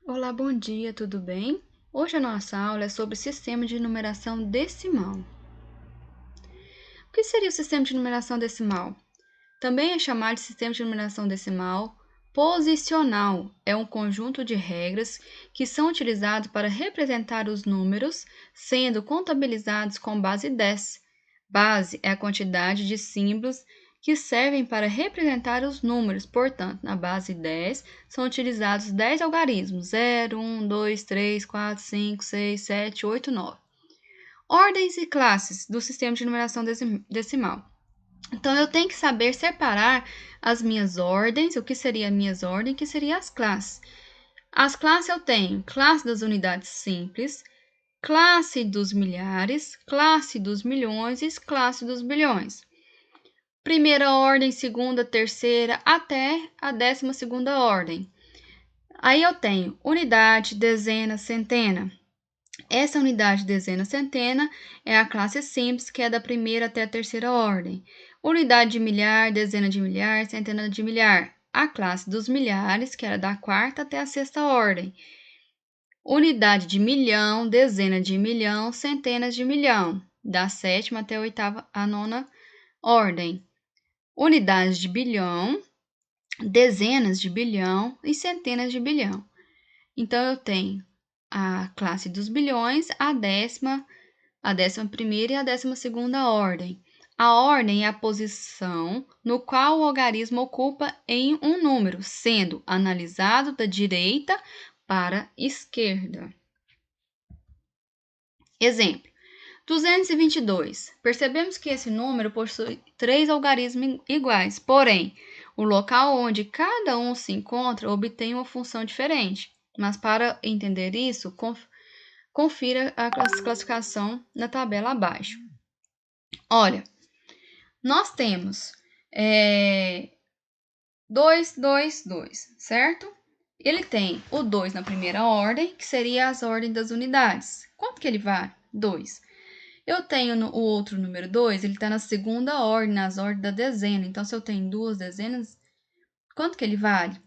Olá, bom dia, tudo bem? Hoje a nossa aula é sobre sistema de numeração decimal. O que seria o sistema de numeração decimal? Também é chamado de sistema de numeração decimal posicional. É um conjunto de regras que são utilizados para representar os números, sendo contabilizados com base 10. Base é a quantidade de símbolos que servem para representar os números. Portanto, na base 10 são utilizados 10 algarismos: 0, 1, 2, 3, 4, 5, 6, 7, 8, 9. Ordens e classes do sistema de numeração decimal. Então, eu tenho que saber separar as minhas ordens, o que seria minhas ordens, o que seriam as classes. As classes eu tenho classe das unidades simples, classe dos milhares, classe dos milhões e classe dos bilhões. Primeira ordem, segunda, terceira, até a 12ª ordem. Aí eu tenho unidade, dezena, centena. Essa unidade, dezena, centena é a classe simples, que é da primeira até a terceira ordem. Unidade de milhar, dezena de milhar, centena de milhar. A classe dos milhares, que era da quarta até a sexta ordem. Unidade de milhão, dezena de milhão, centenas de milhão. Da sétima até a oitava, a nona ordem. Unidades de bilhão, dezenas de bilhão e centenas de bilhão. Então, eu tenho a classe dos bilhões, a 11ª e a 12ª ordem. A ordem é a posição no qual o algarismo ocupa em um número, sendo analisado da direita para a esquerda. Exemplo: 222. Percebemos que esse número possui 3 algarismos iguais, porém, o local onde cada um se encontra obtém uma função diferente. Mas para entender isso, confira a classificação na tabela abaixo. Olha, nós temos 2, 2, 2, certo? Ele tem o 2 na primeira ordem, que seria as ordens das unidades. Quanto que ele vale? 2. Eu tenho o outro número 2, ele está na segunda ordem, nas ordens da dezena. Então, se eu tenho duas dezenas, quanto que ele vale?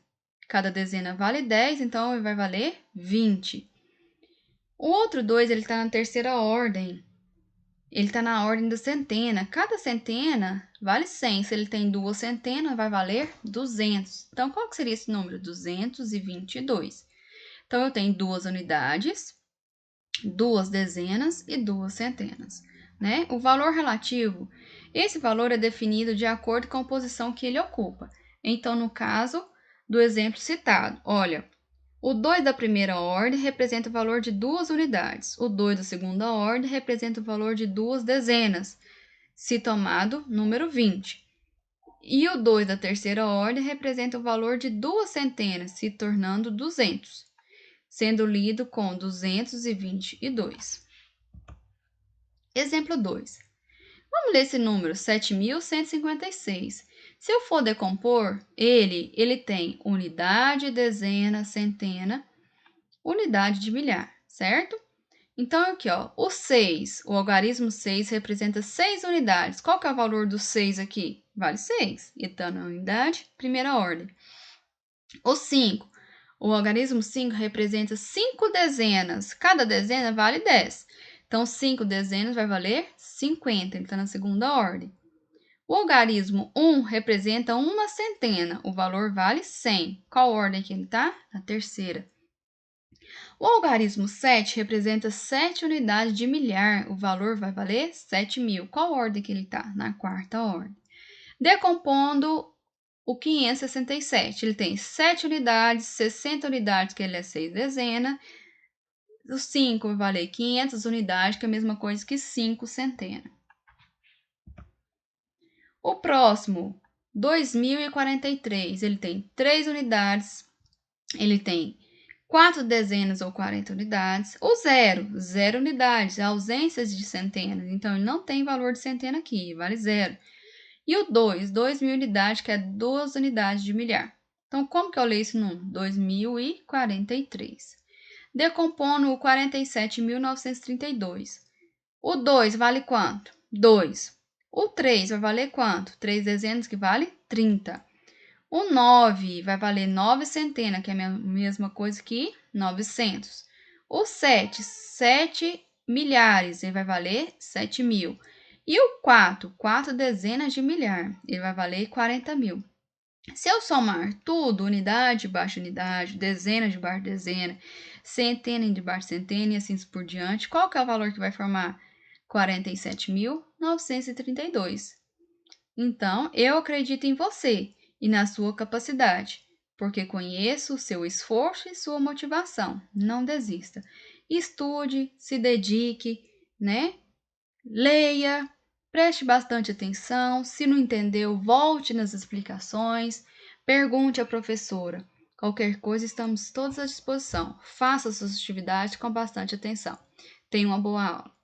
Cada dezena vale 10, então ele vai valer 20. O outro 2, ele está na terceira ordem. Ele está na ordem da centena. Cada centena vale 100. Se ele tem duas centenas, vai valer 200. Então, qual que seria esse número? 222. Então, eu tenho duas unidades, duas dezenas e duas centenas, né? O valor relativo, esse valor é definido de acordo com a posição que ele ocupa. Então, no caso do exemplo citado, olha, o 2 da primeira ordem representa o valor de duas unidades, o 2 da segunda ordem representa o valor de duas dezenas, se tomado número 20. E o 2 da terceira ordem representa o valor de duas centenas, se tornando 200. Sendo lido com 222. Exemplo 2. Vamos ler esse número, 7.156. Se eu for decompor, ele tem unidade, dezena, centena, unidade de milhar, certo? Então, aqui, ó, o 6, o algarismo 6 representa 6 unidades. Qual que é o valor do 6 aqui? Vale 6. Então, na unidade, primeira ordem. O 5, o algarismo 5 representa 5 dezenas. Cada dezena vale 10. Então, 5 dezenas vai valer 50. Ele está na segunda ordem. O algarismo 1 representa uma centena. O valor vale 100. Qual ordem que ele está? Na terceira. O algarismo 7 representa 7 unidades de milhar. O valor vai valer 7.000. Qual ordem que ele está? Na quarta ordem. Decompondo o 567, ele tem 7 unidades, 60 unidades, que ele é 6 dezenas. O 5 vai valer 500 unidades, que é a mesma coisa que 5 centenas. O próximo, 2043, ele tem 3 unidades, ele tem 4 dezenas ou 40 unidades. O 0 unidades, ausências de centenas, então ele não tem valor de centena aqui, vale 0. E o 2, 2.000 unidades, que é 2 unidades de milhar. Então, como que eu leio esse número? 2043. Decompondo o 47.932. O 2 vale quanto? 2. O 3 vai valer quanto? 3 dezenas, que vale 30. O 9 vai valer 9 centenas, que é a mesma coisa que 900. O 7, 7 milhares, ele vai valer 7 mil. E o 4, 4 dezenas de milhar, ele vai valer 40 mil. Se eu somar tudo, unidade debaixo de unidade, dezena debaixo de dezena, centena debaixo de centena e assim por diante, qual que é o valor que vai formar? 47.932. Então, eu acredito em você e na sua capacidade, porque conheço o seu esforço e sua motivação. Não desista. Estude, se dedique, né? Leia, preste bastante atenção. Se não entendeu, volte nas explicações, pergunte à professora. Qualquer coisa, estamos todos à disposição. Faça suas atividades com bastante atenção. Tenha uma boa aula.